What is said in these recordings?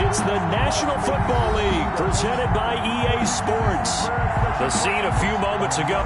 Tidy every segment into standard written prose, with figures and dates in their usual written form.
It's the National Football League presented by EA Sports. The scene a few moments ago.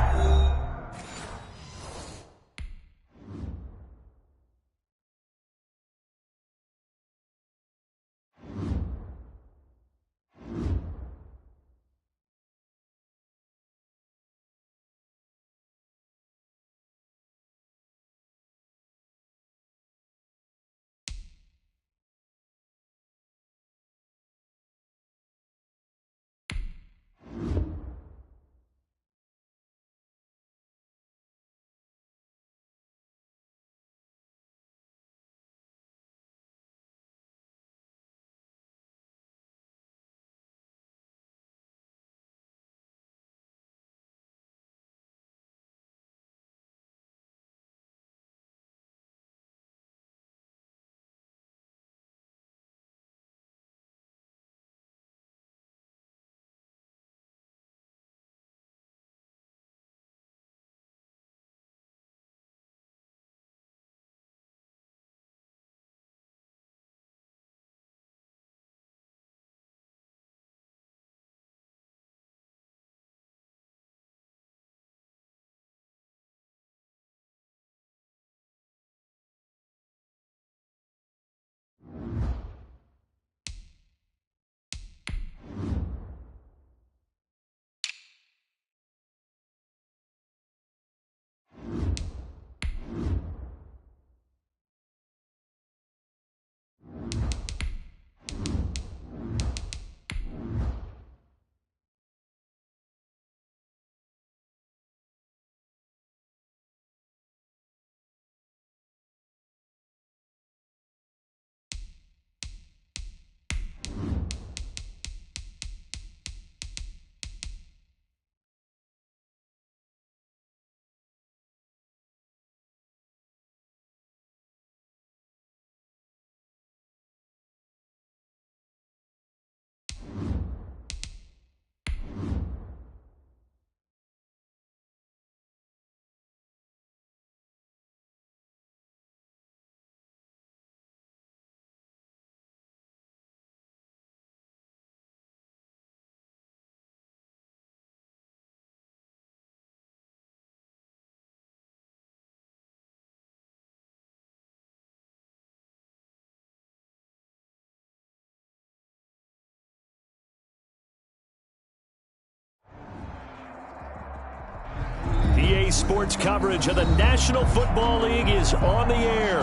EA Sports coverage of the National Football League is on the air.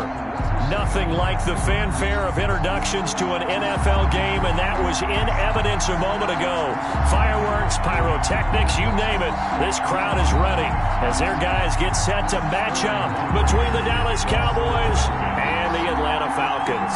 Nothing like the fanfare of introductions to an NFL game, and that was in evidence a moment ago. Fireworks, pyrotechnics, you name it. This crowd is ready as their guys get set to match up between the Dallas Cowboys and the Atlanta Falcons.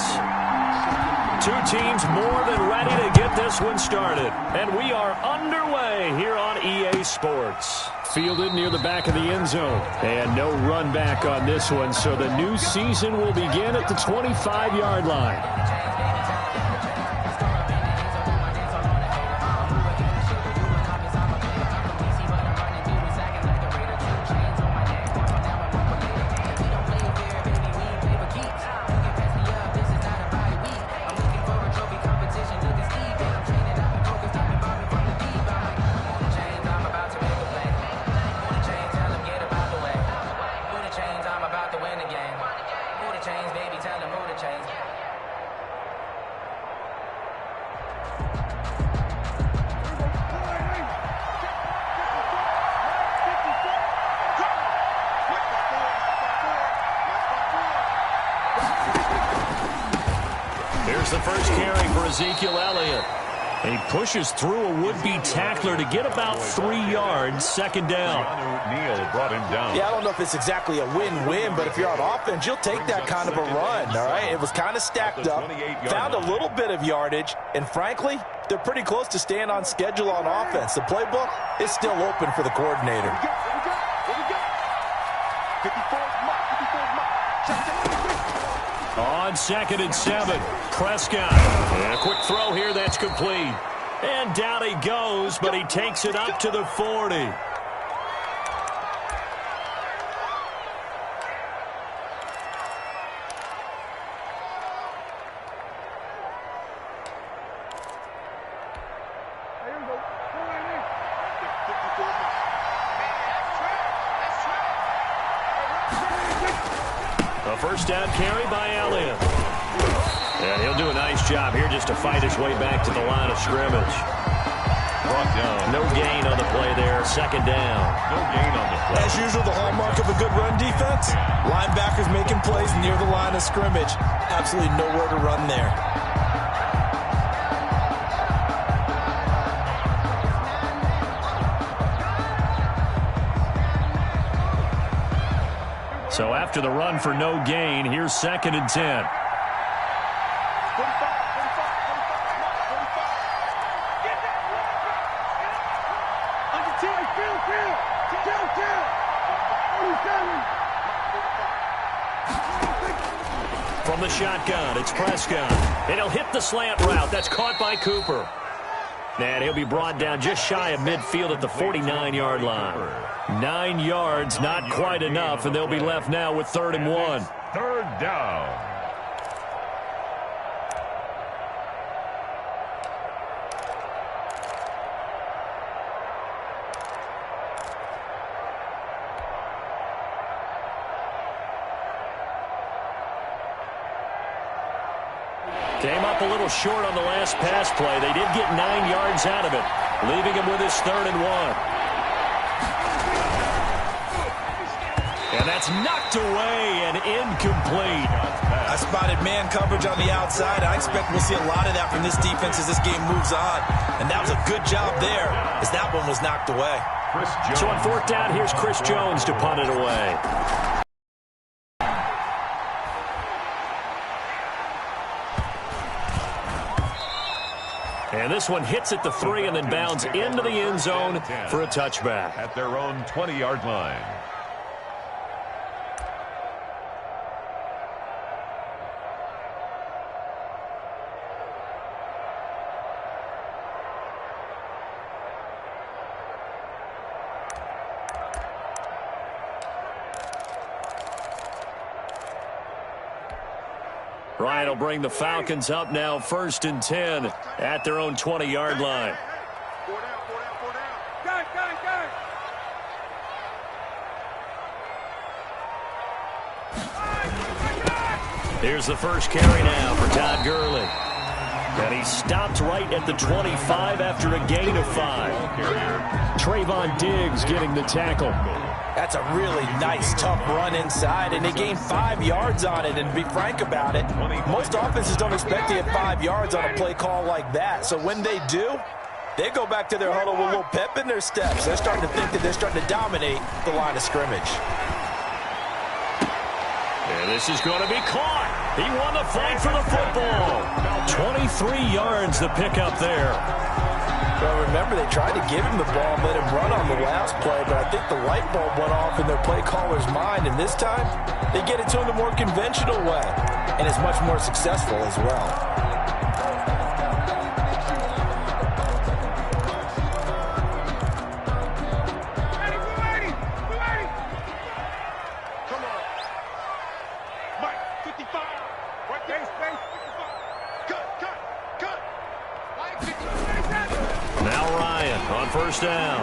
Two teams more than ready to get this one started. And we are underway here on EA Sports. Fielded near the back of the end zone. And no run back on this one, so the new season will begin at the 25-yard line. Here's the first carry for Ezekiel Elliott. And he pushes through a would-be tackler to get about 3 yards, second down. Neal brought him down. Yeah, I don't know if it's exactly a win-win, but if you're on offense, you'll take that kind of a run, all right? It was kind of stacked up, found a little bit of yardage, and frankly, they're pretty close to staying on schedule on offense. The playbook is still open for the coordinator. On 2nd and 7, Prescott. And a quick throw here that's complete. And down he goes, but he takes it up to the 40. A first down carry by Allen. And he'll do a nice job here just to fight his way back to the line of scrimmage. Brought down. No gain on the play there. Second down. No gain on the play. As usual, the hallmark of a good run defense, linebackers making plays near the line of scrimmage. Absolutely nowhere to run there. So after the run for no gain, here's 2nd and 10. From the shotgun, it's Prescott. And he'll hit the slant route. That's caught by Cooper. And he'll be brought down just shy of midfield at the 49-yard line. 9 yards, not quite enough, and they'll be left now with 3rd and 1. 3rd down. Came up a little short on the last pass play. They did get 9 yards out of it, leaving him with his 3rd and 1. And that's knocked away and incomplete. I spotted man coverage on the outside. I expect we'll see a lot of that from this defense as this game moves on. And that was a good job there as that one was knocked away. So on 4th down, here's Chris Jones to punt it away. And this one hits at the 3 and then bounds into the end zone for a touchback. At their own 20-yard line. Ryan will bring the Falcons up now 1st and 10 at their own 20-yard line. Here's the first carry now for Todd Gurley. And he stopped right at the 25 after a gain of 5. Trayvon Diggs getting the tackle. That's a really nice, tough run inside, and they gained 5 yards on it. And to be frank about it, most offenses don't expect to get 5 yards on a play call like that. So when they do, they go back to their huddle with a little pep in their steps. They're starting to think that they're starting to dominate the line of scrimmage. And this is going to be caught. He won the fight for the football. 23 yards the pickup there. Well, remember, they tried to give him the ball and let him run on the last play, but I think the light bulb went off in their play caller's mind, and this time they get it to him the more conventional way, and it's much more successful as well. First down.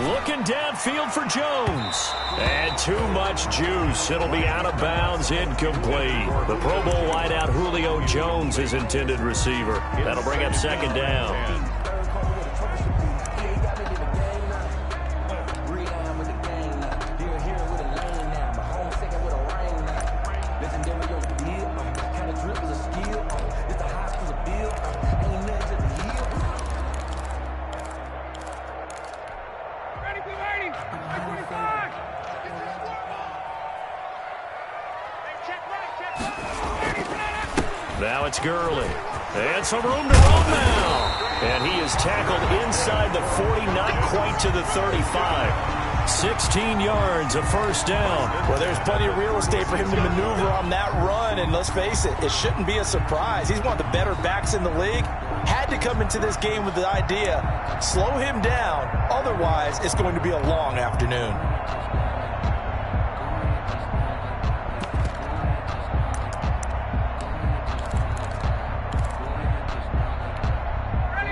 Looking downfield for Jones. And too much juice. It'll be out of bounds, incomplete. The Pro Bowl wideout Julio Jones is intended receiver. That'll bring up 2nd down. Now it's Gurley. And some room to run now. And he is tackled inside the 40, not quite to the 35. 16 yards, a first down. Well, there's plenty of real estate for him to maneuver on that run. And let's face it, it shouldn't be a surprise. He's one of the better backs in the league. Had to come into this game with the idea, slow him down. Otherwise, it's going to be a long afternoon.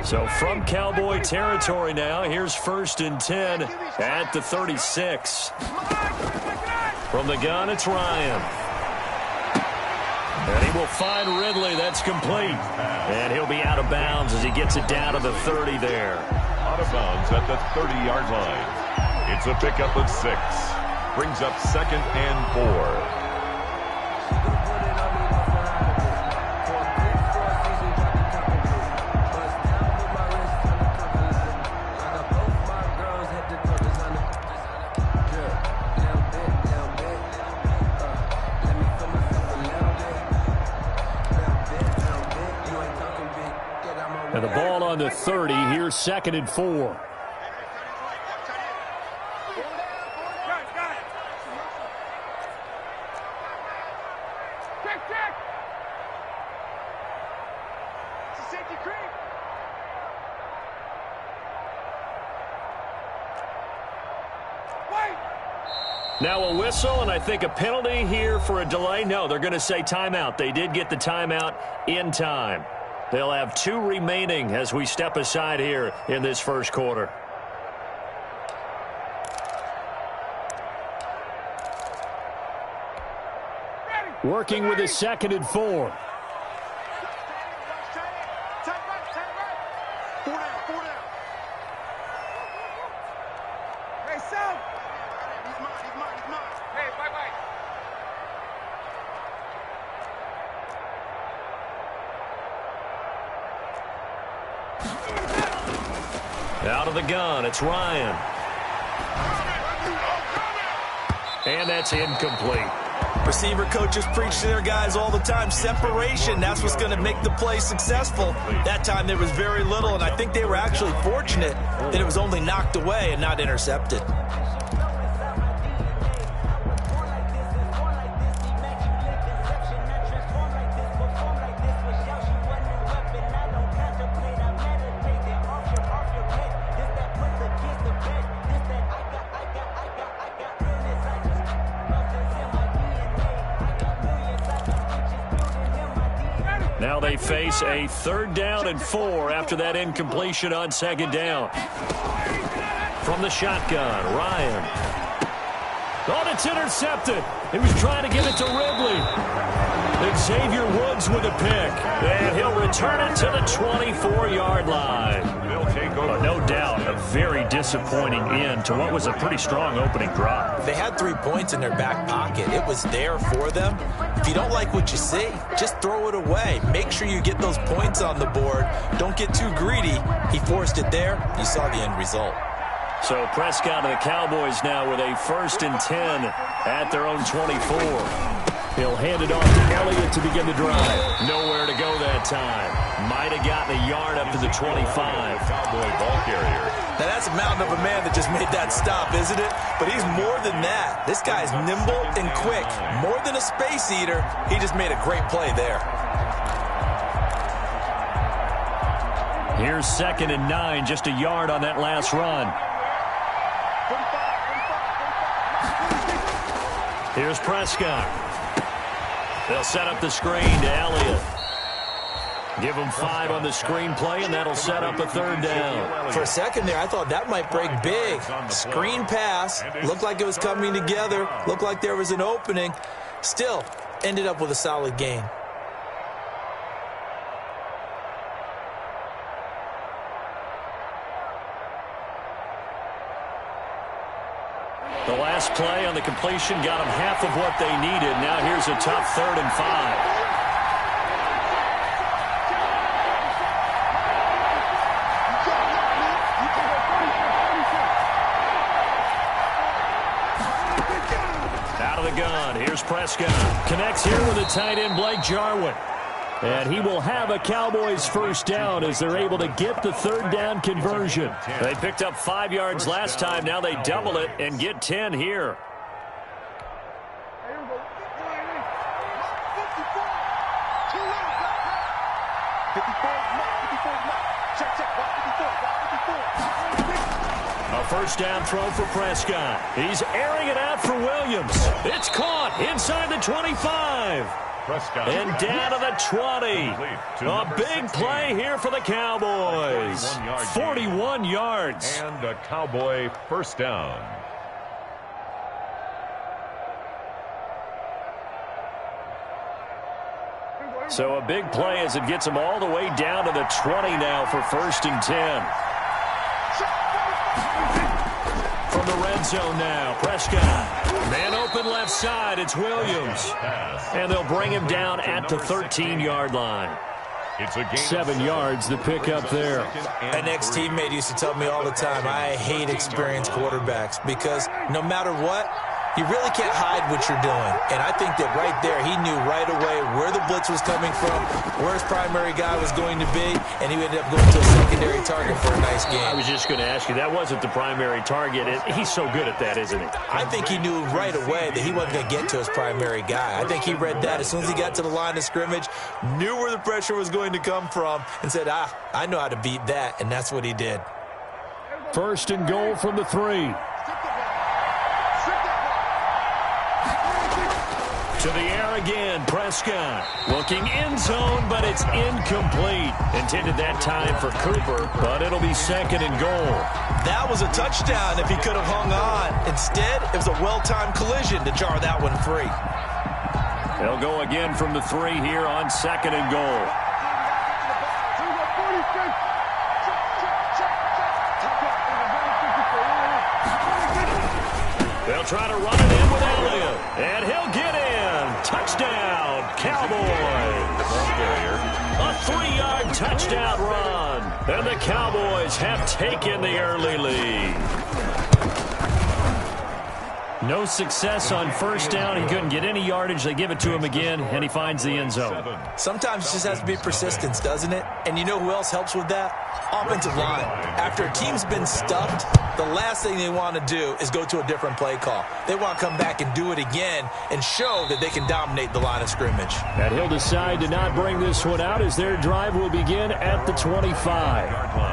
So from Cowboy territory now, here's 1st and 10 at the 36. From the gun, it's Ryan. And he will find Ridley. That's complete. And he'll be out of bounds as he gets it down to the 30 there. Out of bounds at the 30-yard line. It's a pickup of 6. Brings up 2nd and 4. And the ball on the 30. Here's 2nd and 4. Now a whistle, and I think a penalty here for a delay. No, they're going to say timeout. They did get the timeout in time. They'll have 2 remaining as we step aside here in this first quarter. Working with his 2nd and 4. Out of the gun, it's Ryan. And that's incomplete. Receiver coaches preach to their guys all the time. Separation, that's what's going to make the play successful. That time there was very little, and I think they were actually fortunate that it was only knocked away and not intercepted. Now they face a 3rd down and 4 after that incompletion on 2nd down. From the shotgun, Ryan. Oh, it's intercepted. He was trying to give it to Ridley. And Xavier Woods with a pick. And he'll return it to the 24-yard line. No doubt, a very disappointing end to what was a pretty strong opening drive. They had 3 points in their back pocket. It was there for them. If you don't like what you see, just throw it away. Make sure you get those points on the board. Don't get too greedy. He forced it there. You saw the end result. So Prescott and the Cowboys now with a 1st and 10 at their own 24. He'll hand it off to Elliott to begin the drive. Nowhere to go that time. Might have gotten a yard up to the 25. Cowboy ball carrier. Now that's a mountain of a man that just made that stop, isn't it? But he's more than that. This guy's nimble and quick. More than a space eater. He just made a great play there. Here's 2nd and 9, just a yard on that last run. Here's Prescott. They'll set up the screen to Elliott. Give him 5 on the screen play, and that'll set up a 3rd down. For a second there, I thought that might break big. Screen pass. Looked like it was coming together. Looked like there was an opening. Still, ended up with a solid gain. The last play on the completion got them half of what they needed. Now here's a tough 3rd and 5. Out of the gun, here's Prescott. Connects here with the tight end, Blake Jarwin. And he will have a Cowboys 1st down as they're able to get the 3rd down conversion. They picked up 5 yards last time. Now they double it and get 10 here. A 1st down throw for Prescott. He's airing it out for Williams. It's caught inside the 25. Prescott. And down to the 20. A big play here for the Cowboys. 41 yards. And a Cowboy 1st down. So a big play as it gets them all the way down to the 20 now for 1st and 10. From the red zone now, Prescott. Man open left side, it's Williams. And they'll bring him down at the 13-yard line. It's a gain 7 yards, the pickup there. An ex-teammate used to tell me all the time, I hate experienced quarterbacks because no matter what, you really can't hide what you're doing. And I think that right there, he knew right away where the blitz was coming from, where his primary guy was going to be, and he ended up going to a secondary target for a nice game. I was just going to ask you, that wasn't the primary target. He's so good at that, isn't he? I think he knew right away that he wasn't going to get to his primary guy. I think he read that as soon as he got to the line of scrimmage, knew where the pressure was going to come from, and said, I know how to beat that, and that's what he did. 1st and goal from the 3. To the air again, Prescott. Looking end zone, but it's incomplete. Intended that time for Cooper, but it'll be 2nd and goal. That was a touchdown if he could have hung on. Instead, it was a well-timed collision to jar that one free. They'll go again from the 3 here on 2nd and goal. They'll try to run it in with Elliott, and he'll get in. Touchdown, Cowboys. A 3-yard touchdown run, and the Cowboys have taken the early lead. No success on 1st down. He couldn't get any yardage. They give it to him again, and he finds the end zone. Sometimes it just has to be persistence, doesn't it? And you know who else helps with that? Offensive line. After a team's been stuffed, the last thing they want to do is go to a different play call. They want to come back and do it again and show that they can dominate the line of scrimmage. And he'll decide to not bring this one out as their drive will begin at the 25.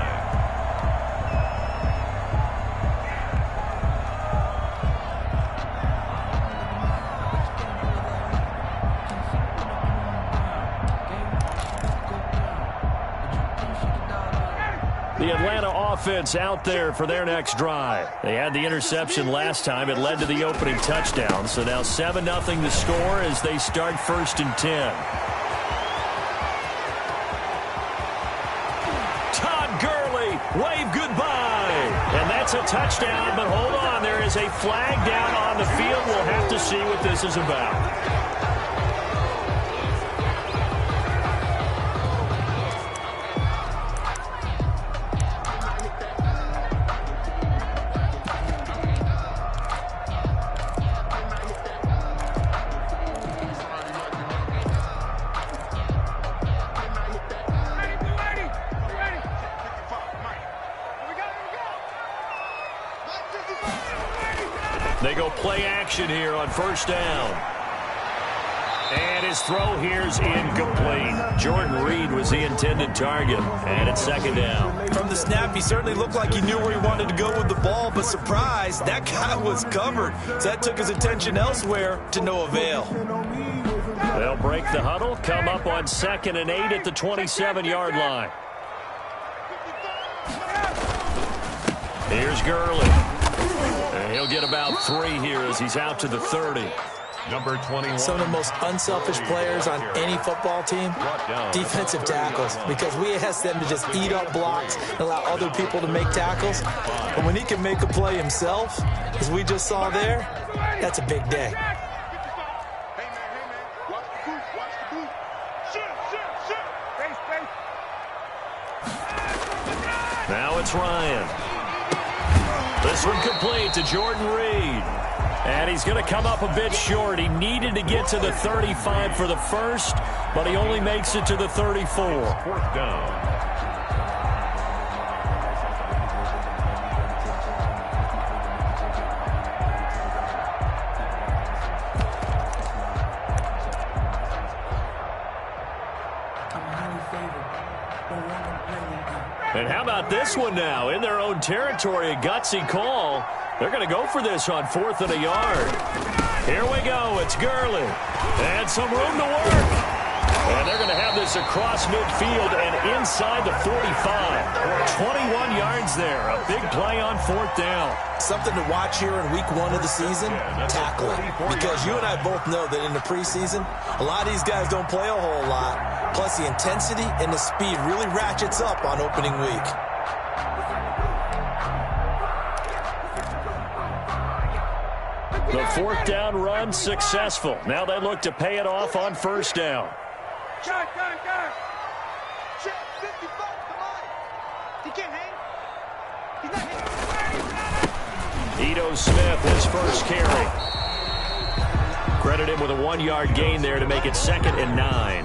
The Atlanta offense out there for their next drive. They had the interception last time. It led to the opening touchdown. So now 7-0 to score as they start 1st and 10. Todd Gurley, wave goodbye. And that's a touchdown, but hold on. There is a flag down on the field. We'll have to see what this is about. They go play action here on 1st down. And his throw here's incomplete. Jordan Reed was the intended target. And it's 2nd down. From the snap, he certainly looked like he knew where he wanted to go with the ball, but surprise, that guy was covered. So that took his attention elsewhere to no avail. They'll break the huddle, come up on 2nd and 8 at the 27-yard line. Here's Gurley. And he'll get about 3 here as he's out to the 30. Number 21. Some of the most unselfish players on any football team, defensive tackles, because we ask them to just eat up blocks and allow other people to make tackles. But when he can make a play himself, as we just saw there, that's a big day. Now it's Ryan. This one complete to Jordan Reed. And he's going to come up a bit short. He needed to get to the 35 for the first, but he only makes it to the 34. 4th down. And how about this one now? In their own territory, a gutsy call. They're going to go for this on 4th and a yard. Here we go. It's Gurley. And some room to work. And they're going to have this across midfield and inside the 45. 21 yards there. A big play on 4th down. Something to watch here in week 1 of the season, tackling. Because you and I both know that in the preseason, a lot of these guys don't play a whole lot. Plus, the intensity and the speed really ratchets up on opening week. The 4th down run successful. Now they look to pay it off on 1st down. Check 55, come on. He can't hang. He's not hitting. Ito Smith, his first carry. Credit him with a 1-yard gain there to make it 2nd and 9.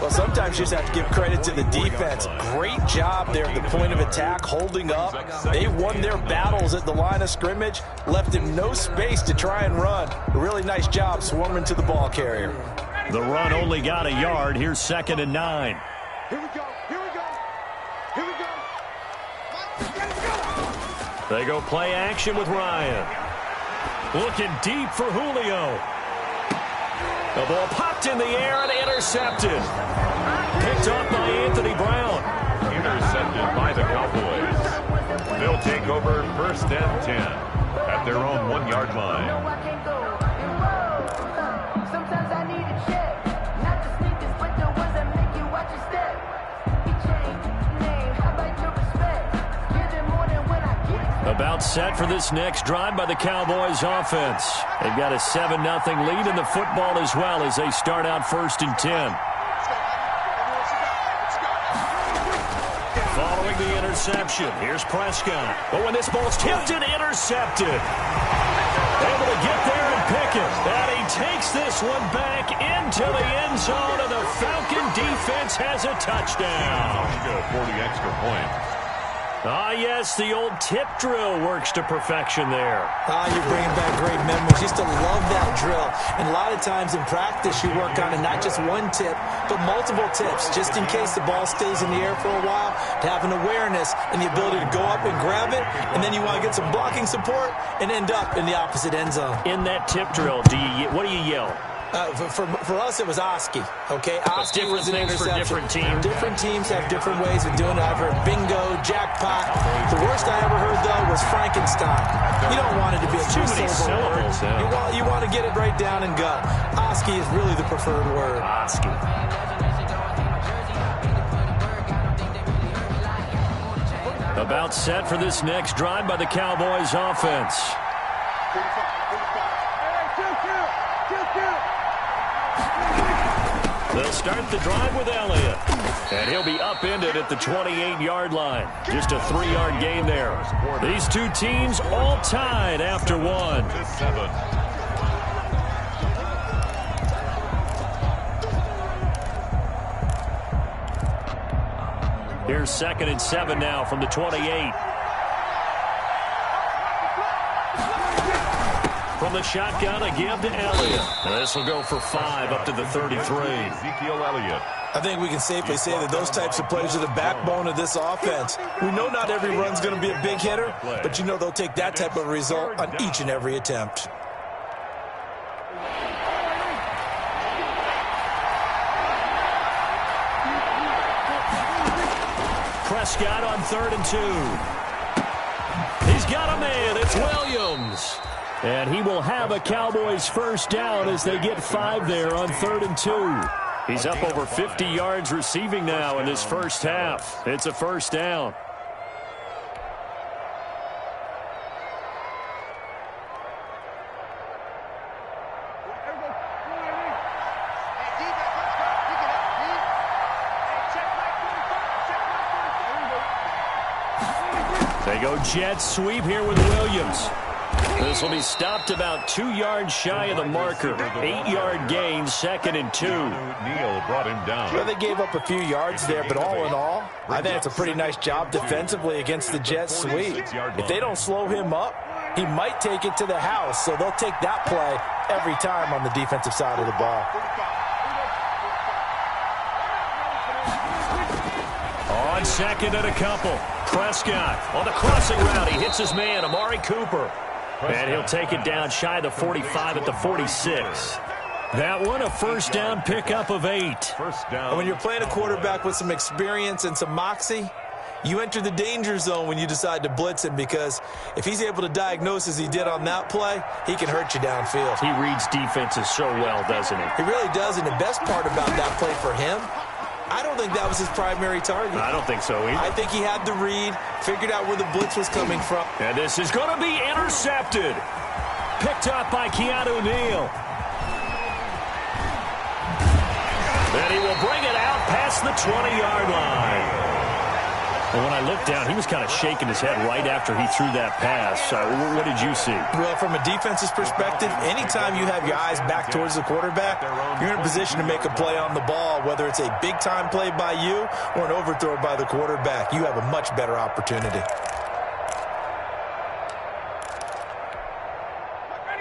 Well, sometimes you just have to give credit to the defense. Great job there at the point of attack, holding up. They won their battles at the line of scrimmage, left him no space to try and run. A really nice job swarming to the ball carrier. The run only got a yard. Here's 2nd and 9. Here we go. Here we go. Here we go. They go play action with Ryan. Looking deep for Julio. The ball popped in the air and intercepted. Picked up by Anthony Brown. Intercepted by the Cowboys. They'll take over 1st and 10 at their own 1-yard line. Sometimes I need a check. Not the sneakers, but the ones that make you watch your step. He changed name. How about your respect? Give it more than when I get it. About set for this next drive by the Cowboys offense. They've got a 7-0 lead in the football as well as they start out 1st and 10. Following the interception, here's Prescott. But when this ball's tipped and intercepted, able to get there and pick it. And he takes this one back into the end zone, and the Falcon defense has a touchdown. 40 extra points. Ah, yes, the old tip drill works to perfection there. You're bringing back great memories. Used to love that drill. And a lot of times in practice, you work on it, not just one tip, but multiple tips, just in case the ball stays in the air for a while, to have an awareness and the ability to go up and grab it, and then you want to get some blocking support and end up in the opposite end zone. In that tip drill, what do you yell? For us, it was Oski. Okay, Oski was an interception. Different teams. Different teams have different ways of doing it. I've heard bingo, jackpot. The worst I ever heard, though, was Frankenstein. You don't want it to be a too many syllables. You want to get it right down and gut. Oski is really the preferred word. Oski. About set for this next drive by the Cowboys offense. They'll start the drive with Elliott. And he'll be upended at the 28-yard line. Just a 3-yard gain there. These two teams all tied after 1. Here's 2nd and 7 now from the 28. From the shotgun, a give to Elliott. And this will go for 5 up to the 33. Ezekiel Elliott. I think we can safely say that those types of plays are the backbone of this offense. We know not every run's going to be a big hitter, but you know they'll take that type of result on each and every attempt. Prescott on 3rd and 2. He's got a man. It's Williams. And he will have a Cowboys first down as they get 5 there on 3rd and 2. He's up over 50 yards receiving now in this first half. It's a first down. They go jet sweep here with Williams. This will be stopped about 2 yards shy of the marker. 8-yard gain, 2nd and 2. Neal brought him down. Well, they gave up a few yards there, but all in all, I think it's a pretty nice job defensively against the jet sweep. If they don't slow him up, he might take it to the house, so they'll take that play every time on the defensive side of the ball. On 2nd and a couple. Prescott on the crossing route. He hits his man, Amari Cooper. And he'll take it down shy of the 45 at the 46. That one, a first down pickup of 8. First down. And when you're playing a quarterback with some experience and some moxie, you enter the danger zone when you decide to blitz him, because if he's able to diagnose as he did on that play, he can hurt you downfield. He reads defenses so well, doesn't he? He really does, and the best part about that play for him, I don't think that was his primary target. I don't think so either. I think he had the read, figured out where the blitz was coming from. And this is going to be intercepted. Picked up by Keanu Neal. Then he will bring it out past the 20-yard line. And when I looked down, he was kind of shaking his head right after he threw that pass. What did you see? Well, from a defense's perspective, anytime you have your eyes back towards the quarterback, you're in a position to make a play on the ball, whether it's a big-time play by you or an overthrow by the quarterback. You have a much better opportunity.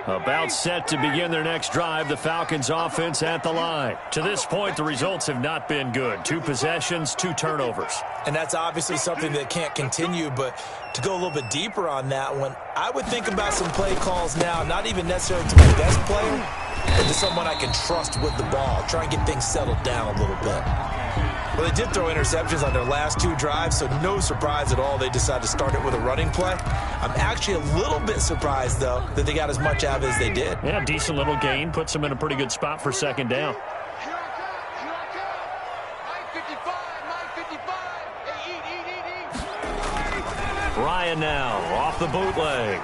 About set to begin their next drive, the Falcons offense at the line. To this point, the results have not been good. 2 possessions, 2 turnovers. And that's obviously something that can't continue, but to go a little bit deeper on that one, I would think about some play calls now, not even necessarily to my best player, but to someone I can trust with the ball. Try and get things settled down a little bit. Well, they did throw interceptions on their last 2 drives, so no surprise at all they decided to start it with a running play. I'm actually a little bit surprised, though, that they got as much out of it as they did. Yeah, decent little gain. Puts them in a pretty good spot for second down. Here I come. 55. Eat. Ryan now off the bootleg.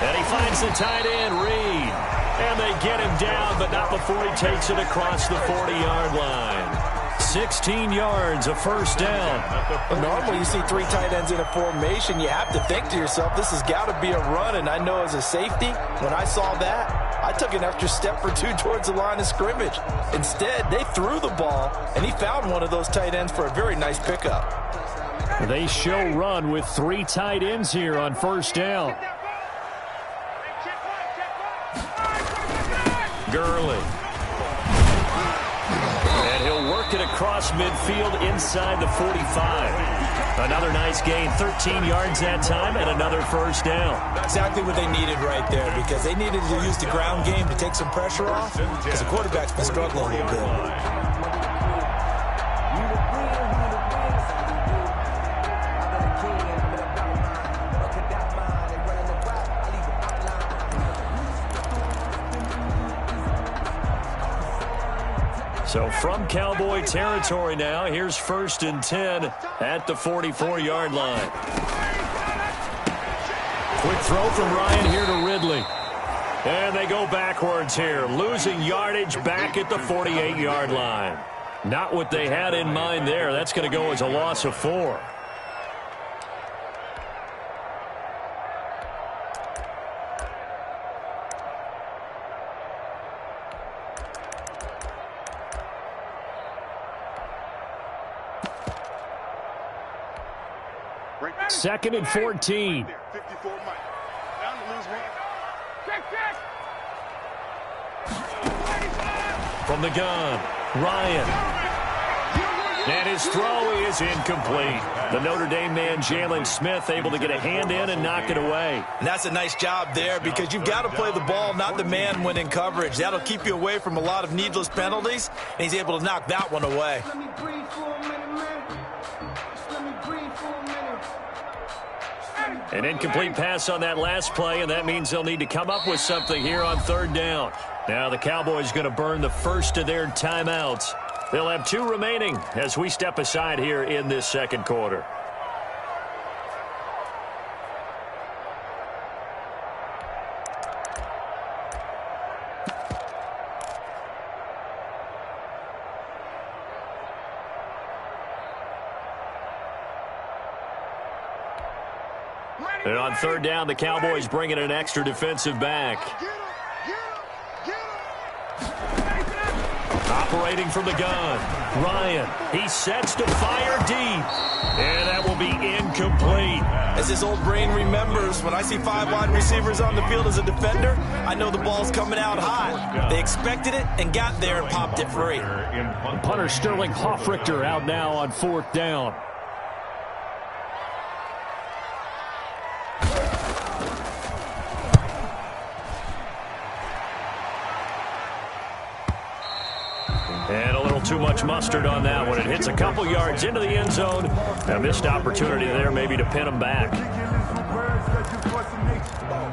And he finds the tight end, Reed. And they get him down, but not before he takes it across the 40-yard line. 16 yards, a first down. Normally you see 3 tight ends in a formation, you have to think to yourself, this has got to be a run. And I know as a safety, when I saw that, I took an extra step or 2 towards the line of scrimmage. Instead, they threw the ball, and he found one of those tight ends for a very nice pickup. They show run with 3 tight ends here on first down. Gurley. And he'll work it across midfield inside the 45. Another nice gain, 13 yards that time, and another first down. Exactly what they needed right there, because they needed to use the ground game to take some pressure off, because the quarterback's been struggling a little bit. So from Cowboy territory now, here's 1st and 10 at the 44-yard line. Quick throw from Ryan here to Ridley. And they go backwards here, losing yardage back at the 48-yard line. Not what they had in mind there. That's going to go as a loss of 4. Second and 14. 54 Mike. Down to lose 1. Check. From the gun, Ryan. And his throw is incomplete. The Notre Dame man, Jalen Smith, able to get a hand in and knock it away. And that's a nice job there, because you've got to play the ball, not the man when in coverage. That'll keep you away from a lot of needless penalties, and he's able to knock that one away. Let me breathe for a minute, man. Just let me breathe for a minute. An incomplete pass on that last play, and that means they'll need to come up with something here on 3rd down. Now the Cowboys going to burn the first of their timeouts. They'll have 2 remaining as we step aside here in this second quarter. And on 3rd down, the Cowboys bring in an extra defensive back. Operating from the gun, Ryan. He sets to fire deep. And that will be incomplete. As his old brain remembers, when I see 5 wide receivers on the field as a defender, I know the ball's coming out hot. They expected it and got there and popped it free. Punter Sterling Hoffrichter out now on 4th down. And a little too much mustard on that one. It hits a couple yards into the end zone. A missed opportunity there maybe to pin him back.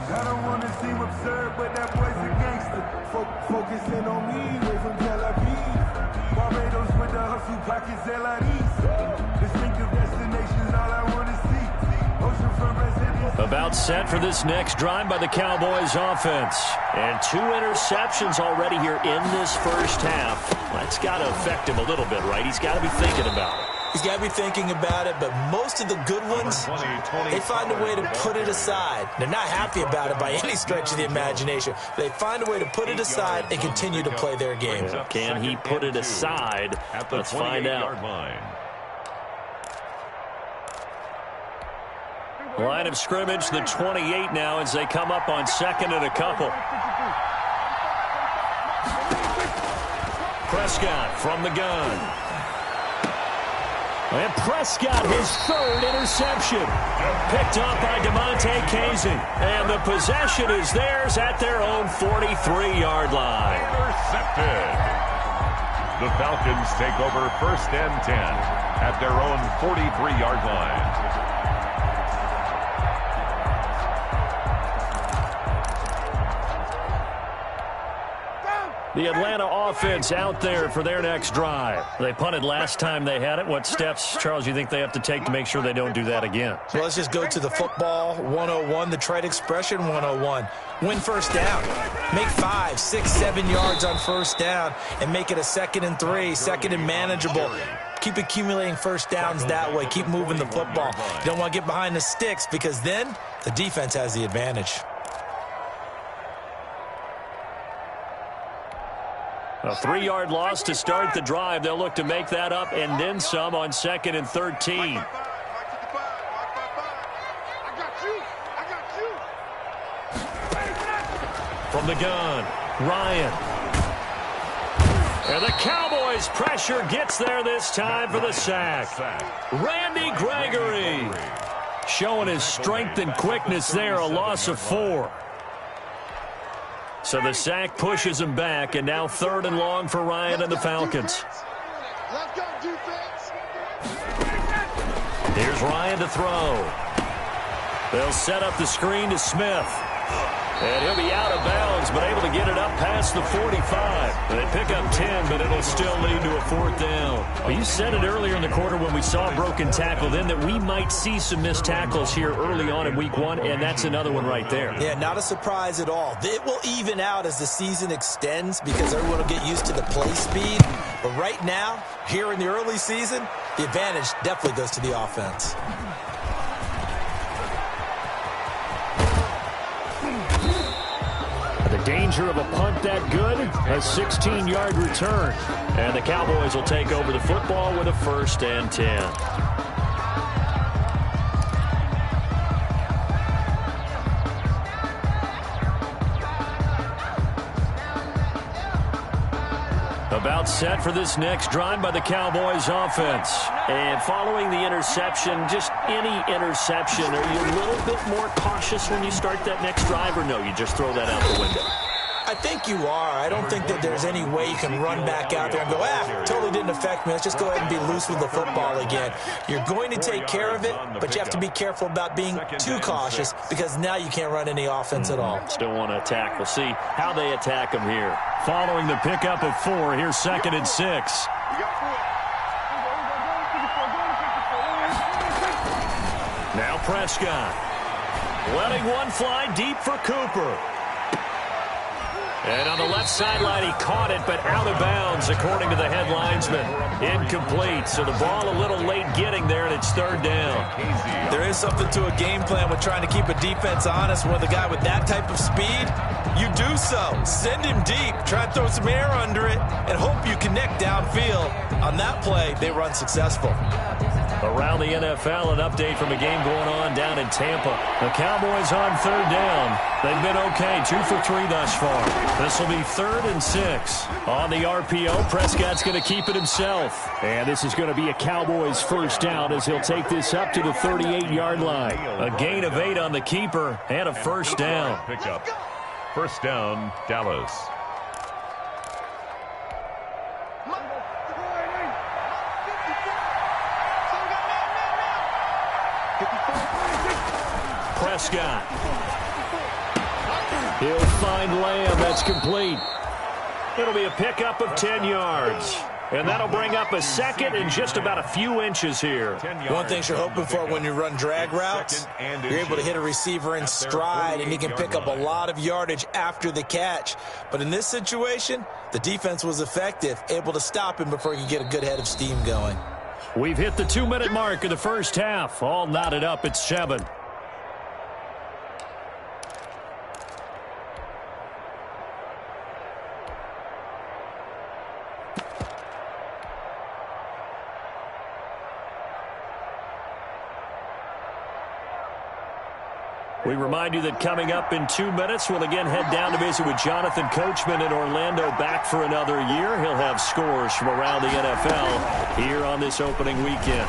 I don't want to seem absurd, but that boy's a gangster. Focusing on me, way from Tel Aviv. Barbados with the hustle pockets, LIDs. Distinctive destinations, all I want to see. Oceanfront residents. About set for this next drive by the Cowboys offense. And 2 interceptions already here in this first half. That's got to affect him a little bit, right? He's got to be thinking about it. He's got to be thinking about it, but most of the good ones, they find a way to put it aside. They're not happy about it by any stretch of the imagination. They find a way to put it aside and continue to play their game. Can he put it aside? Let's find out. Line of scrimmage, the 28 now as they come up on second and a couple. Prescott from the gun. And Prescott, his 3rd interception. Picked up by DeMonte Casey. And the possession is theirs at their own 43-yard line. Intercepted. The Falcons take over 1st and 10 at their own 43-yard line. The Atlanta offense out there for their next drive. They punted last time they had it. What steps, Charles, you think they have to take to make sure they don't do that again? Well, let's just go to the football 101, the trade expression 101. Win first down. Make 5, 6, 7 yards on first down and make it a 2nd and 3, 2nd and manageable. Keep accumulating first downs that way. Keep moving the football. You don't want to get behind the sticks because then the defense has the advantage. A 3-yard loss to start the drive. They'll look to make that up and then some on 2nd and 13. From the gun, Ryan. And the Cowboys' pressure gets there this time for the sack. Randy Gregory showing his strength and quickness there, a loss of 4. So the sack pushes him back, and now 3rd and long for Ryan and the Falcons. Let's go, defense. Here's Ryan to throw. They'll set up the screen to Smith. And he'll be out of bounds, but able to get it up past the 45. They pick up 10, but it'll still lead to a 4th down. Well, you said it earlier in the quarter when we saw a broken tackle then that we might see some missed tackles here early on in week 1, and that's another one right there. Yeah, not a surprise at all. It will even out as the season extends because everyone will get used to the play speed. But right now, here in the early season, the advantage definitely goes to the offense. The danger of a punt that good, a 16-yard return. And the Cowboys will take over the football with a 1st and 10. About set for this next drive by the Cowboys offense. And following the interception, just any interception, are you a little bit more cautious when you start that next drive, or no, you just throw that out the window? I think you are. I don't think that there's any way you can run back out there and go, totally didn't affect me. Let's just go ahead and be loose with the football again. You're going to take care of it, but you have to be careful about being too cautious because now you can't run any offense at all. Still want to attack. We'll see how they attack them here. Following the pickup of 4, here's 2nd and 6. Now Prescott. Letting one fly deep for Cooper. And on the left sideline, he caught it, but out of bounds, according to the head linesman. Incomplete, so the ball a little late getting there, and it's 3rd down. There is something to a game plan with trying to keep a defense honest. With a guy with that type of speed, you do so. Send him deep, try to throw some air under it, and hope you connect downfield. On that play, they run successful. Around the NFL, an update from a game going on down in Tampa. The Cowboys on 3rd down. They've been okay, 2 for 3 thus far. This will be 3rd and 6. On the RPO, Prescott's going to keep it himself. And this is going to be a Cowboys 1st down as he'll take this up to the 38-yard line. A gain of 8 on the keeper and a 1st down. Pickup. 1st down, Dallas. Prescott. He'll find Lamb. That's complete. It'll be a pickup of 10 yards. And that'll bring up a second and just about a few inches here. One thing you're hoping for when you run drag routes, you're able to hit a receiver in stride, and he can pick up a lot of yardage after the catch. But in this situation, the defense was effective, able to stop him before he could get a good head of steam going. We've hit the 2-minute mark of the first half. All knotted up at 7. We remind you that coming up in 2 minutes, we'll again head down to visit with Jonathan Coachman in Orlando, back for another year. He'll have scores from around the NFL here on this opening weekend.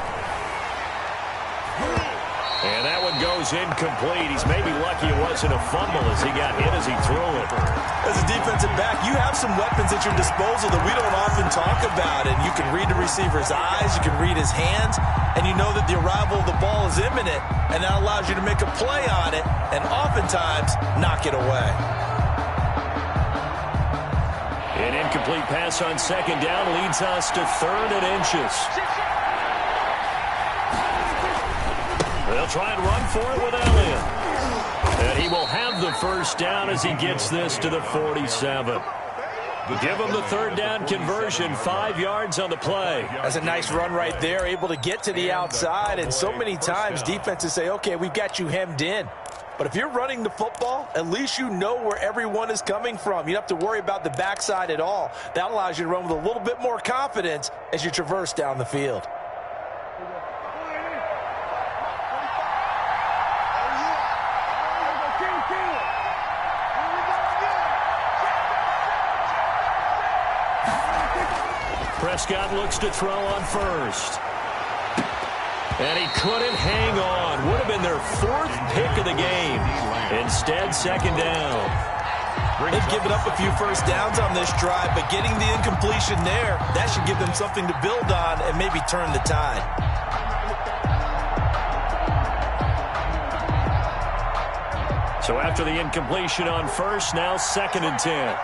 And that one goes incomplete. He's maybe lucky it wasn't a fumble as he got hit as he threw it. As a defensive back, you have some weapons at your disposal that we don't often talk about. And you can read the receiver's eyes, you can read his hands, and you know that the arrival of the ball is imminent, and that allows you to make a play on it and oftentimes knock it away. An incomplete pass on second down leads us to 3rd and inches. They'll try and run for it with Elliott. And he will have the first down as he gets this to the 47. Give him the 3rd down conversion, 5 yards on the play. That's a nice run right there, able to get to the outside. And so many times defenses say, okay, we've got you hemmed in. But if you're running the football, at least you know where everyone is coming from. You don't have to worry about the backside at all. That allows you to run with a little bit more confidence as you traverse down the field. Prescott looks to throw on first. And he couldn't hang on. Would have been their 4th pick of the game. Instead, 2nd down. They've given up a few first downs on this drive, but getting the incompletion there, that should give them something to build on and maybe turn the tide. So after the incompletion on first, now 2nd and 10.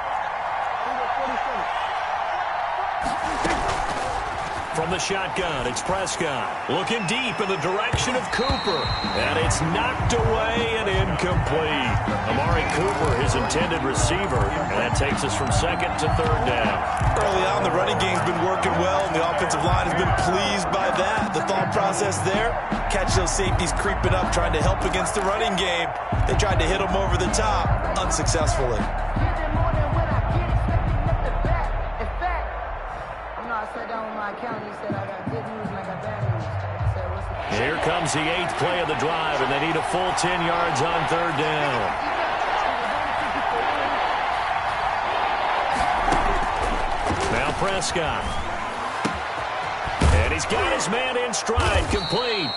From the shotgun, it's Prescott looking deep in the direction of Cooper. And it's knocked away and incomplete. Amari Cooper, his intended receiver. And that takes us from 2nd to 3rd down. Early on, the running game's been working well, and the offensive line has been pleased by that. The thought process there, catch those safeties creeping up, trying to help against the running game. They tried to hit them over the top, unsuccessfully. Here comes the 8th play of the drive, and they need a full 10 yards on 3rd down. Now Prescott. And he's got his man in stride, complete.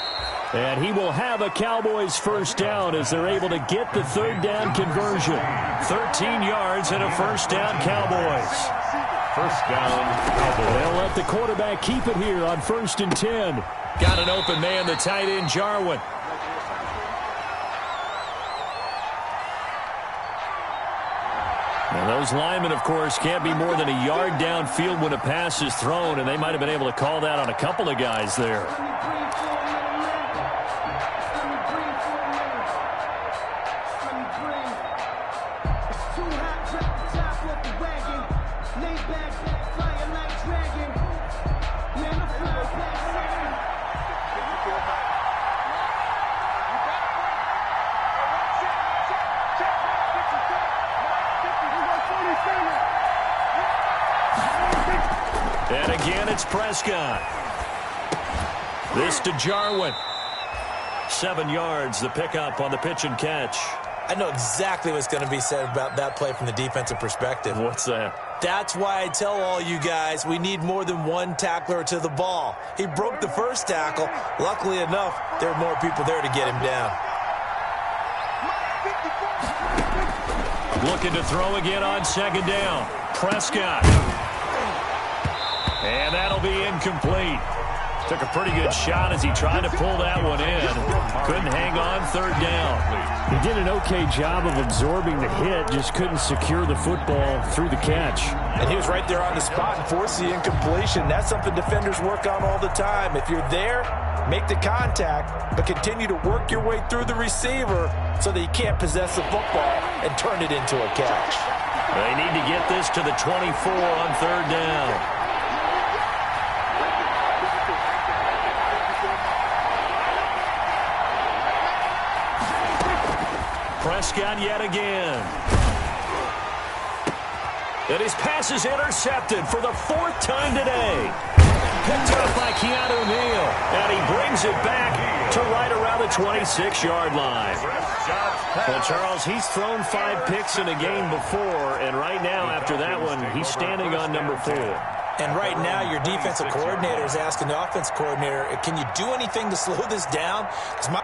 And he will have a Cowboys first down as they're able to get the 3rd down conversion. 13 yards and a first down, Cowboys. First down, Cowboys. They'll let the quarterback keep it here on 1st and 10. Got an open man, the tight end, Jarwin. And those linemen, of course, can't be more than a yard downfield when a pass is thrown, and they might have been able to call that on a couple of guys there. And again, it's Prescott. This to Jarwin. 7 yards, the pickup on the pitch and catch. I know exactly what's going to be said about that play from the defensive perspective. What's that? That's why I tell all you guys we need more than one tackler to the ball. He broke the first tackle. Luckily enough, there were more people there to get him down. Looking to throw again on 2nd down. Prescott. And that'll be incomplete. Took a pretty good shot as he tried to pull that one in. Couldn't hang on, third down. He did an okay job of absorbing the hit, just couldn't secure the football through the catch. And he was right there on the spot and forced the incompletion. That's something defenders work on all the time. If you're there, make the contact, but continue to work your way through the receiver so that you can't possess the football and turn it into a catch. They need to get this to the 24 on third down. Prescott yet again. And his pass is intercepted for the fourth time today. Picked up by Keanu Neal. And he brings it back to right around the 26-yard line. Well, Charles, he's thrown 5 picks in a game before, and right now, after that one, he's standing on number 4. And right now, your defensive coordinator is asking the offense coordinator, can you do anything to slow this down? Because my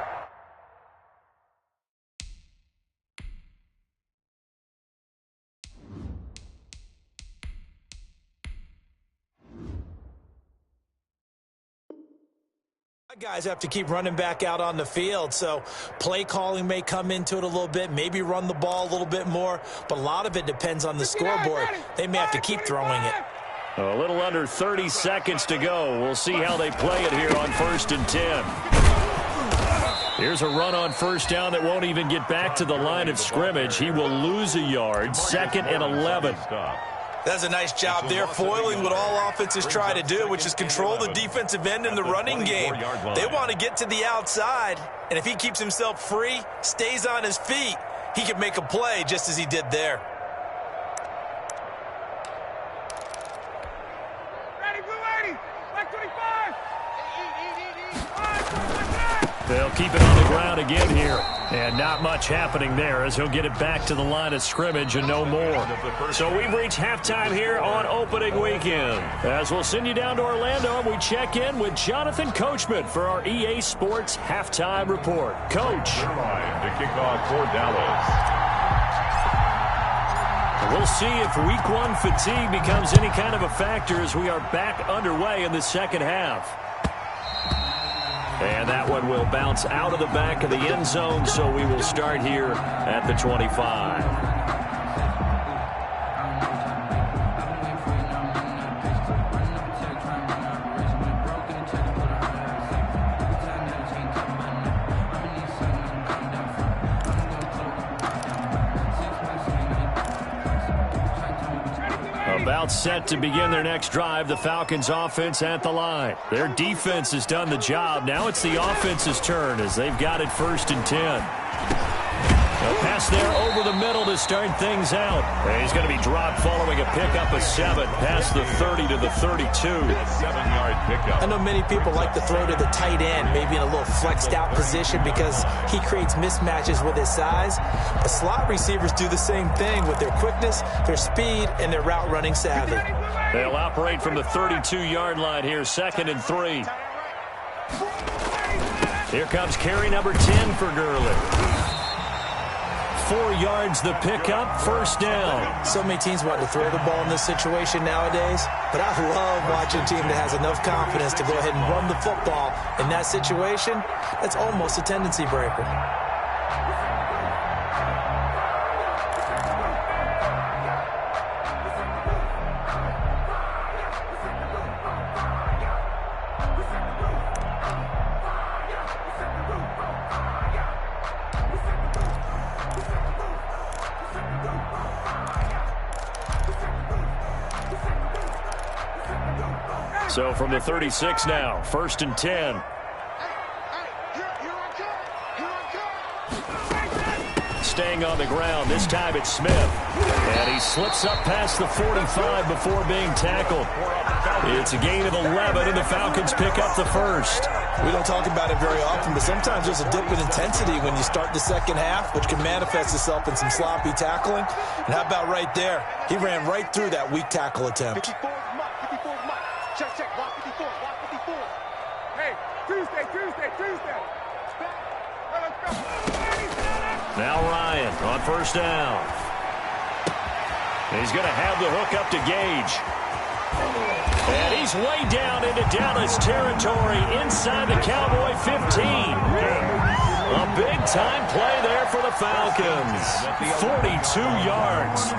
guys have to keep running back out on the field, so play calling may come into it a little bit, maybe run the ball a little bit more, but a lot of it depends on the scoreboard. They may have to keep throwing it. A little under 30 seconds to go. We'll see how they play it here on 1st and 10. Here's a run on first down that won't even get back to the line of scrimmage. He will lose a yard. 2nd and 11. That's a nice job there, foiling what all offenses try to do, which is control the defensive end in the running game. They want to get to the outside, and if he keeps himself free, stays on his feet, he can make a play just as he did there. Ready, blue 80, like 25. They'll keep it on the ground again here. And not much happening there as he'll get it back to the line of scrimmage and no more. So we've reached halftime here on opening weekend. As we'll send you down to Orlando, and we check in with Jonathan Coachman for our EA Sports Halftime Report. Coach. To kick off for Dallas. We'll see if week 1 fatigue becomes any kind of a factor as we are back underway in the second half. And that one will bounce out of the back of the end zone, so we will start here at the 25. About set to begin their next drive, the Falcons offense at the line. Their defense has done the job. Now it's the offense's turn as they've got it 1st and 10. A pass there over the middle to start things out. And he's going to be dropped following a pickup of 7 past the 30 to the 32. 7-yard pickup. I know many people like to throw to the tight end, maybe in a little flexed out position because he creates mismatches with his size. But slot receivers do the same thing with their quickness, their speed, and their route running savvy. They'll operate from the 32-yard line here, 2nd and 3. Here comes carry number 10 for Gurley. 4 yards the pickup, 1st down. So many teams want to throw the ball in this situation nowadays, but I love watching a team that has enough confidence to go ahead and run the football. In that situation, that's almost a tendency breaker. So from the 36 now, 1st and 10. Staying on the ground, this time it's Smith. And he slips up past the 45 before being tackled. It's a gain of 11, and the Falcons pick up the 1st. We don't talk about it very often, but sometimes there's a dip in intensity when you start the second half, which can manifest itself in some sloppy tackling. And how about right there? He ran right through that weak tackle attempt. 54 mark. Check, block 54, block 54. Hey, Tuesday. Now Ryan on 1st down. He's going to have the hook up to Gage. And he's way down into Dallas territory inside the Cowboy 15. A big-time play there for the Falcons. 42 yards.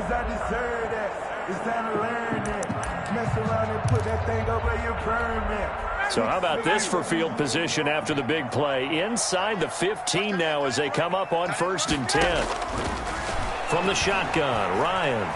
I deserve that. It's time to learn that. Mess around and put that thing over your permit. So how about this for field position after the big play? Inside the 15 now as they come up on 1st and 10. From the shotgun, Ryan.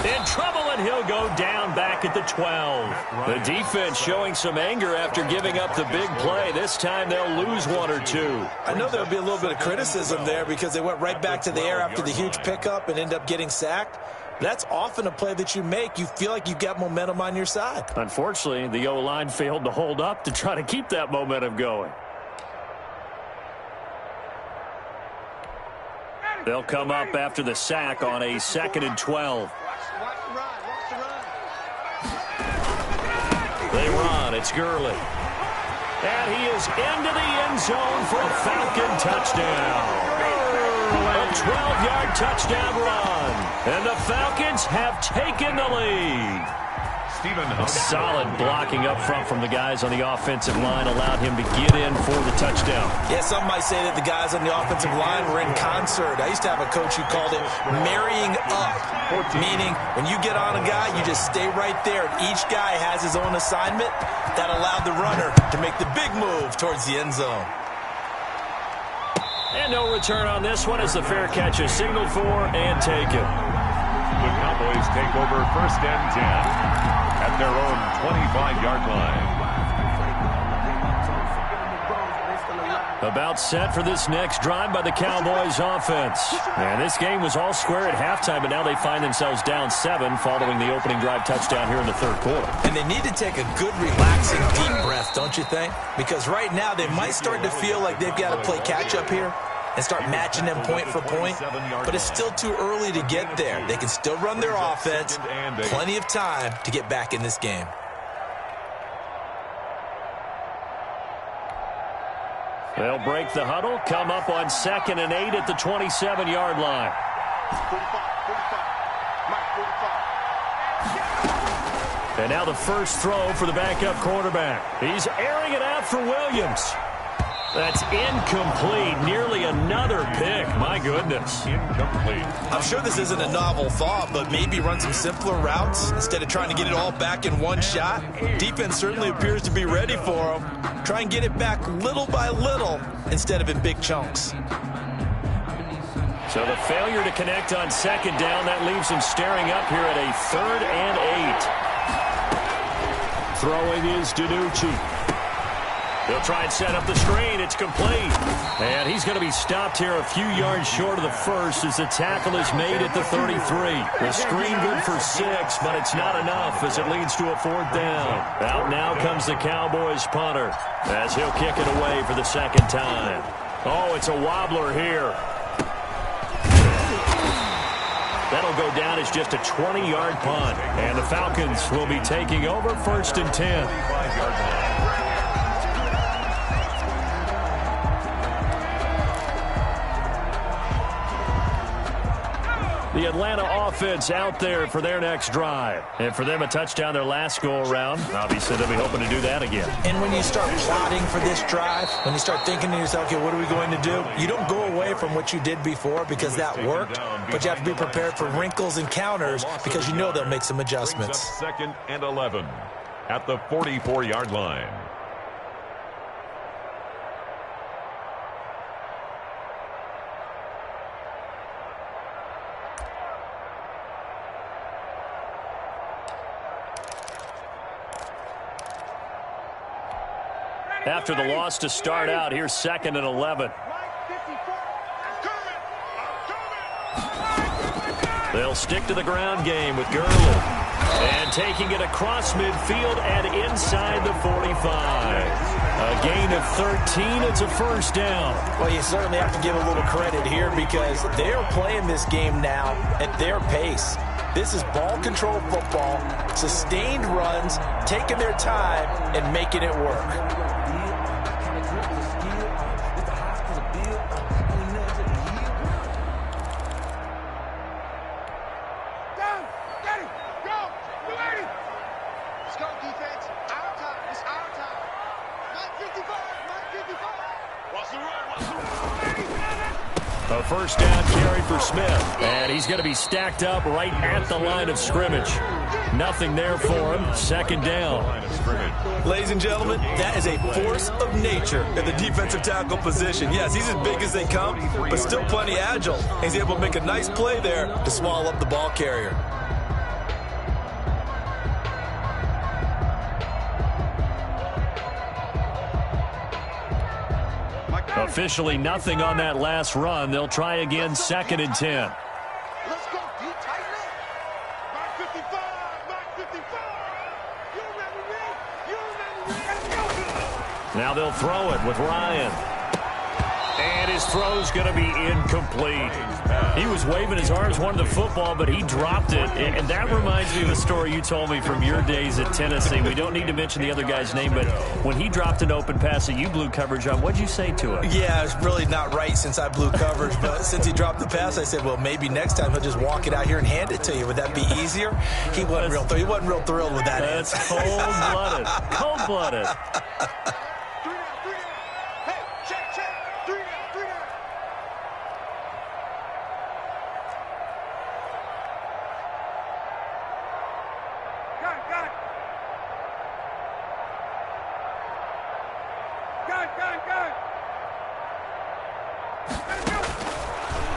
In trouble, and he'll go down back at the 12. The defense showing some anger after giving up the big play. This time they'll lose one or two. I know there'll be a little bit of criticism there because they went right back to the air after the huge pickup and end up getting sacked. That's often a play that you make. You feel like you've got momentum on your side. Unfortunately, the O-line failed to hold up to try to keep that momentum going. They'll come up after the sack on a 2nd and 12. They run. It's Gurley. And he is into the end zone for a Falcon touchdown. A 12-yard touchdown run. And the Falcons have taken the lead. Solid blocking up front from the guys on the offensive line allowed him to get in for the touchdown. Yeah, some might say that the guys on the offensive line were in concert. I used to have a coach who called it marrying up, meaning when you get on a guy, you just stay right there. Each guy has his own assignment. That allowed the runner to make the big move towards the end zone. And no return on this one as the fair catch is signaled for and taken. The Cowboys take over 1st and 10 at their own 25-yard line. About set for this next drive by the Cowboys offense. And this game was all square at halftime, but now they find themselves down 7 following the opening drive touchdown here in the 3rd quarter. And they need to take a good, relaxing, deep breath, don't you think? Because right now they might start to feel like they've got to play catch-up here and start matching them point for point, but it's still too early to get there. They can still run their offense. Plenty of time to get back in this game. They'll break the huddle, come up on 2nd and 8 at the 27-yard line. And now the first throw for the backup quarterback. He's airing it out for Williams. That's incomplete. Nearly another pick. My goodness. Incomplete. I'm sure this isn't a novel thought, but maybe run some simpler routes instead of trying to get it all back in one shot. Defense certainly appears to be ready for them. Try and get it back little by little instead of in big chunks. So the failure to connect on 2nd down, that leaves him staring up here at a 3rd and 8. Throwing is DiNucci. They'll try and set up the screen. It's complete. And he's going to be stopped here a few yards short of the first as the tackle is made at the 33. The screen good for 6, but it's not enough as it leads to a 4th down. Out now comes the Cowboys punter as he'll kick it away for the 2nd time. Oh, it's a wobbler here. That'll go down as just a 20-yard punt. And the Falcons will be taking over 1st and 10. The Atlanta offense out there for their next drive. And for them, a touchdown their last go-around. Obviously, they'll be hoping to do that again. And when you start plotting for this drive, when you start thinking to yourself, okay, what are we going to do? You don't go away from what you did before because that worked, but you have to be prepared for wrinkles and counters because you know they'll make some adjustments. 2nd and 11 at the 44-yard line. After the loss to start out, here's 2nd and 11. They'll stick to the ground game with Gurley. And taking it across midfield and inside the 45. A gain of 13. It's a 1st down. Well, you certainly have to give a little credit here because they're playing this game now at their pace. This is ball control football, sustained runs, taking their time, and making it work. A first down carry for Smith, and he's going to be stacked up right at the line of scrimmage. Nothing there for him. Second down. Ladies and gentlemen, that is a force of nature in the defensive tackle position. Yes, he's as big as they come, but still plenty agile. He's able to make a nice play there to swallow up the ball carrier. Officially nothing on that last run. They'll try again, 2nd and 10. Let's go, D. Tighten up. Mark 55. Mark 55. You remember me? You remember me? Let's go. Now they'll throw it with Ryan. And his throw's going to be incomplete. He was waving his arms, wanted the football, but he dropped it. And that reminds me of a story you told me from your days at Tennessee. We don't need to mention the other guy's name, but when he dropped an open pass that you blew coverage on, what'd you say to him? Yeah, it's really not right since I blew coverage, but since he dropped the pass, I said, well, maybe next time he'll just walk it out here and hand it to you. Would that be easier? He wasn't real thrilled with that. That's cold-blooded. Cold-blooded.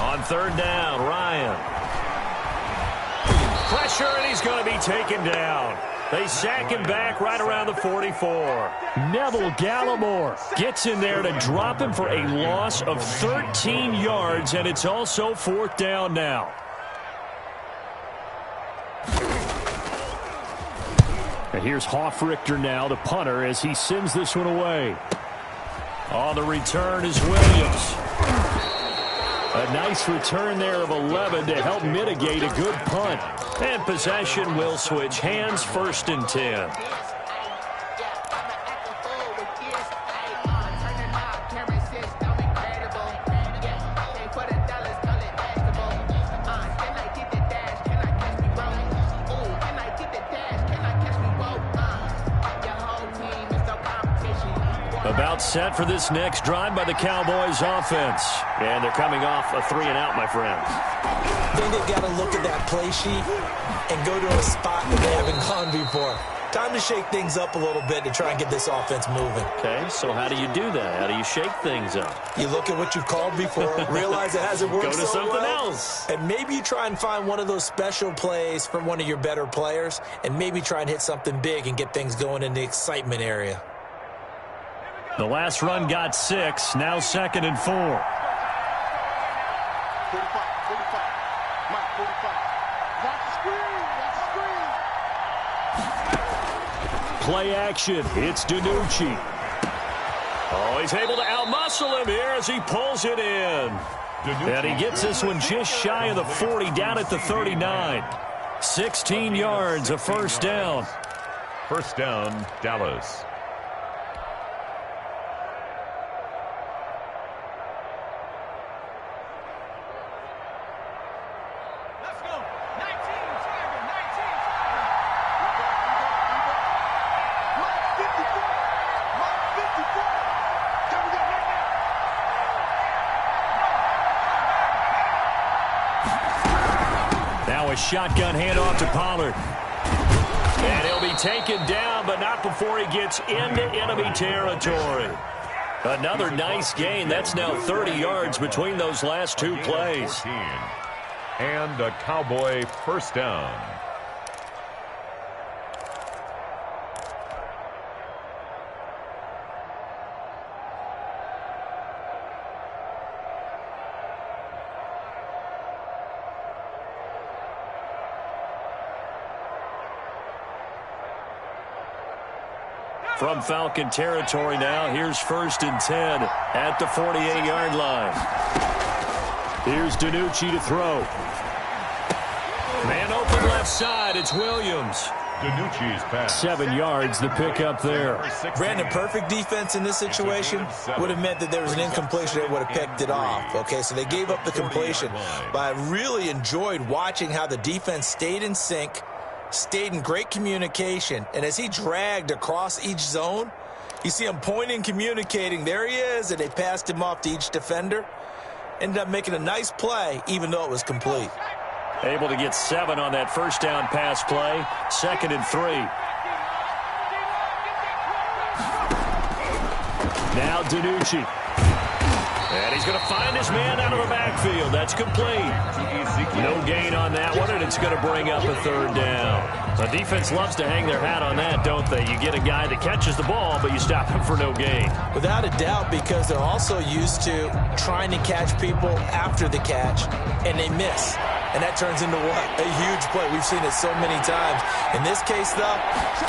On 3rd down, Ryan. Pressure, and he's going to be taken down. They sack him back right around the 44. Neville Gallimore gets in there to drop him for a loss of 13 yards, and it's also 4th down now. And here's Hoffrichter now, the punter, as he sends this one away. On the return is Williams. A nice return there of 11 to help mitigate a good punt. And possession will switch hands, 1st and 10. About set for this next drive by the Cowboys offense. And they're coming off a 3-and-out, my friends. Then they've got to look at that play sheet and go to a spot that they haven't gone before. Time to shake things up a little bit to try and get this offense moving. Okay, so how do you do that? How do you shake things up? You look at what you've called before, realize it hasn't worked Go to so something well, else. and maybe you try and find one of those special plays from one of your better players, and maybe try and hit something big and get things going in the excitement area. The last run got 6, now 2nd and 4. 45, 45. Mike, 45. Watch the screen. Watch the screen. Play action. It's DiNucci. Oh, he's able to outmuscle him here as he pulls it in. And he gets this one just shy of the 40, down at the 39. 16 yards, a 1st down. 1st down, Dallas. Now a shotgun handoff to Pollard. And he'll be taken down, but not before he gets into enemy territory. Another nice gain. That's now 30 yards between those last 2 plays. 14. And a Cowboy 1st down. From Falcon territory now, here's 1st and 10 at the 48-yard line. Here's DiNucci to throw. Man open left. left side. It's Williams. DiNucci's pass. 7 yards, the pickup there. Brandon, perfect defense in this situation would have meant that there was an incompletion that would have picked it off. Okay, so they gave up the completion. But I really enjoyed watching how the defense stayed in sync, stayed in great communication, and as he dragged across each zone, you see him pointing, communicating. There he is, and they passed him off to each defender. Ended up making a nice play, even though it was complete. Able to get 7 on that first down pass play. 2nd and 3. Now DiNucci. And he's going to find his man out of the backfield. That's complete. No gain on that one, and it's going to bring up a 3rd down. The defense loves to hang their hat on that, don't they? You get a guy that catches the ball, but you stop him for no gain. Without a doubt, because they're also used to trying to catch people after the catch, and they miss. And that turns into what? A huge play. We've seen it so many times. In this case, though,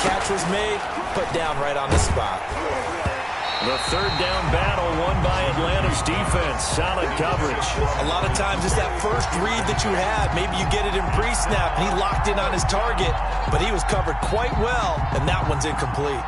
catch was made, put down right on the spot. The 3rd down battle won by Atlanta's defense. Solid coverage. A lot of times it's that first read that you have. Maybe you get it in pre-snap, and he locked in on his target, but he was covered quite well, and that one's incomplete.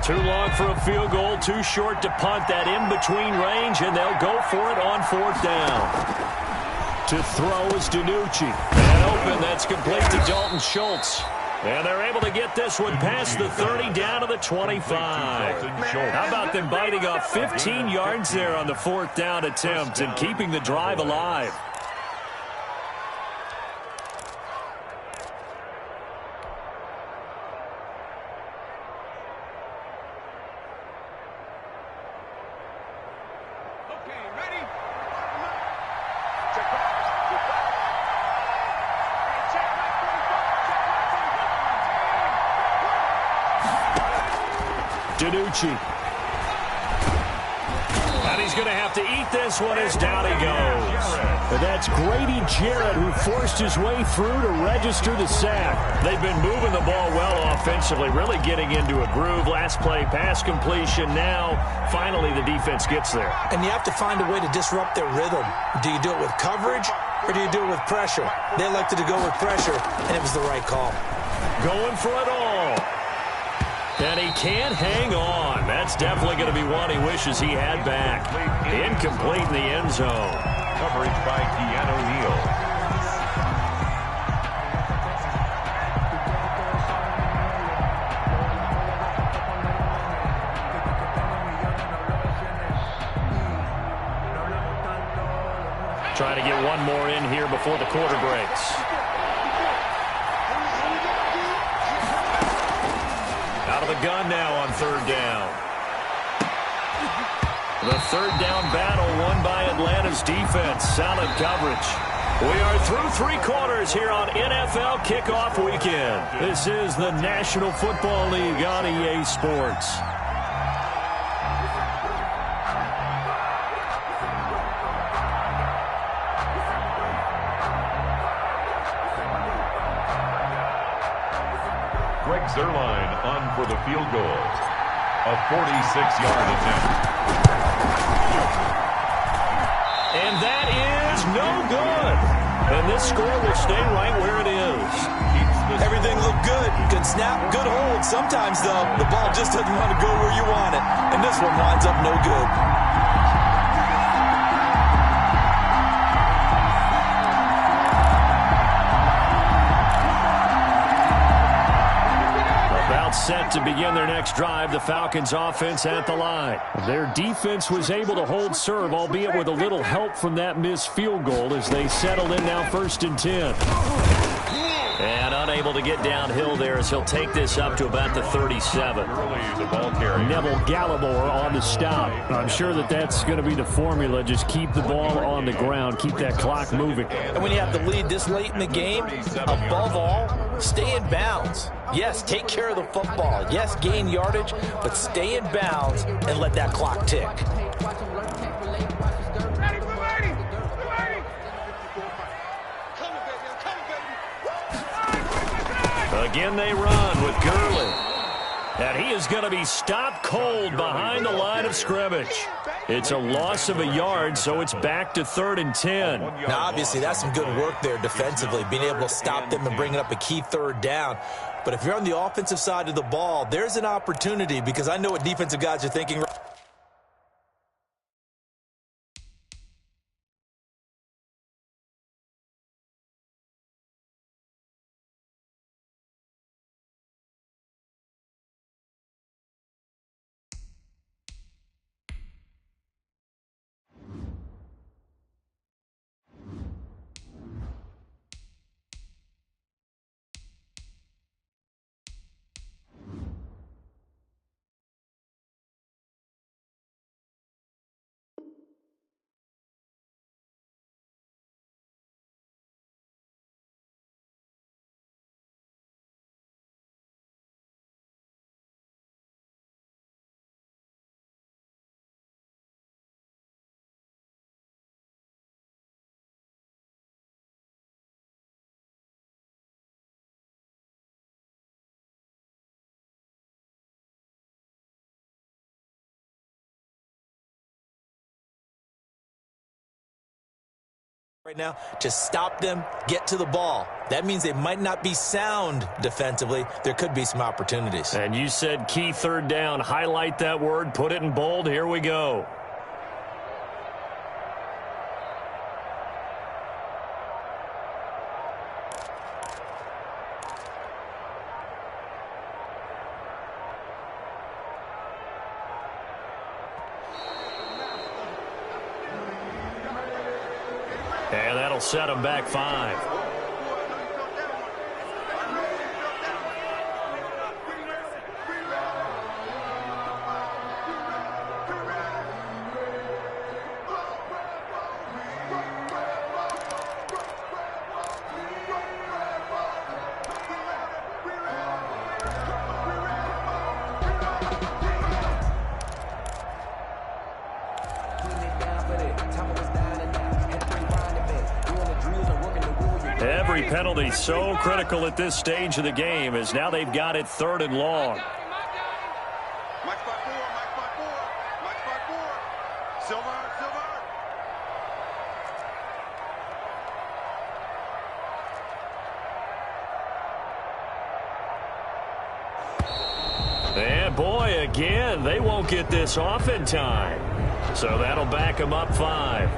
Too long for a field goal, too short to punt. That in-between range, and they'll go for it on 4th down. To throw is DiNucci. And open, that's complete to Dalton Schultz. And they're able to get this one past the 30 down to the 25. How about them biting off 15 yards there on the 4th down attempt and keeping the drive alive? DiNucci. And he's going to have to eat this one as down he goes. And that's Grady Jarrett who forced his way through to register the sack. They've been moving the ball well offensively, really getting into a groove. Last play, pass completion. Now, finally, the defense gets there. And you have to find a way to disrupt their rhythm. Do you do it with coverage, or do you do it with pressure? They elected to go with pressure, and it was the right call. Going for it all. And he can't hang on. That's definitely going to be one he wishes he had back. Incomplete in the end zone. Coverage by Keanu Neal. Trying to get one more in here before the quarter breaks. Out of the gun now on 3rd down. The 3rd down battle won by Atlanta's defense. Solid coverage. We are through 3 quarters here on NFL Kickoff Weekend. This is the National Football League on EA Sports. Zerline on for the field goal. A 46-yard attempt. And that is no good. And this score will stay right where it is. Everything looked good. Good snap, good hold. Sometimes, though, the ball just doesn't want to go where you want it. And this one winds up no good. Set to begin their next drive, the Falcons offense at the line. Their defense was able to hold serve, albeit with a little help from that missed field goal as they settled in now 1st and 10. And unable to get downhill there as he'll take this up to about the 37. Neville Gallimore on the stop. I'm sure that that's going to be the formula. Just keep the ball on the ground. Keep that clock moving. And when you have the lead this late in the game, above all, stay in bounds. Yes, take care of the football. Yes, gain yardage, but stay in bounds and let that clock tick. Again they run with Gurley. And he is going to be stopped cold behind the line of scrimmage. It's a loss of a yard, so it's back to 3rd and 10. Now, obviously, that's some good work there defensively, being able to stop them and bringing up a key 3rd down. But if you're on the offensive side of the ball, there's an opportunity, because I know what defensive guys are thinking. Right now, just stop them, get to the ball. That means they might not be sound defensively. There could be some opportunities. And you said key 3rd down. Highlight that word, put it in bold. Here we go. And that'll set them back 5. Every penalty so critical at this stage of the game, as now they've got it 3rd and long. Mike spot 4, Mike spot 4, Mike spot 4. Silver, silver. And boy, again, they won't get this off in time. So that'll back them up 5.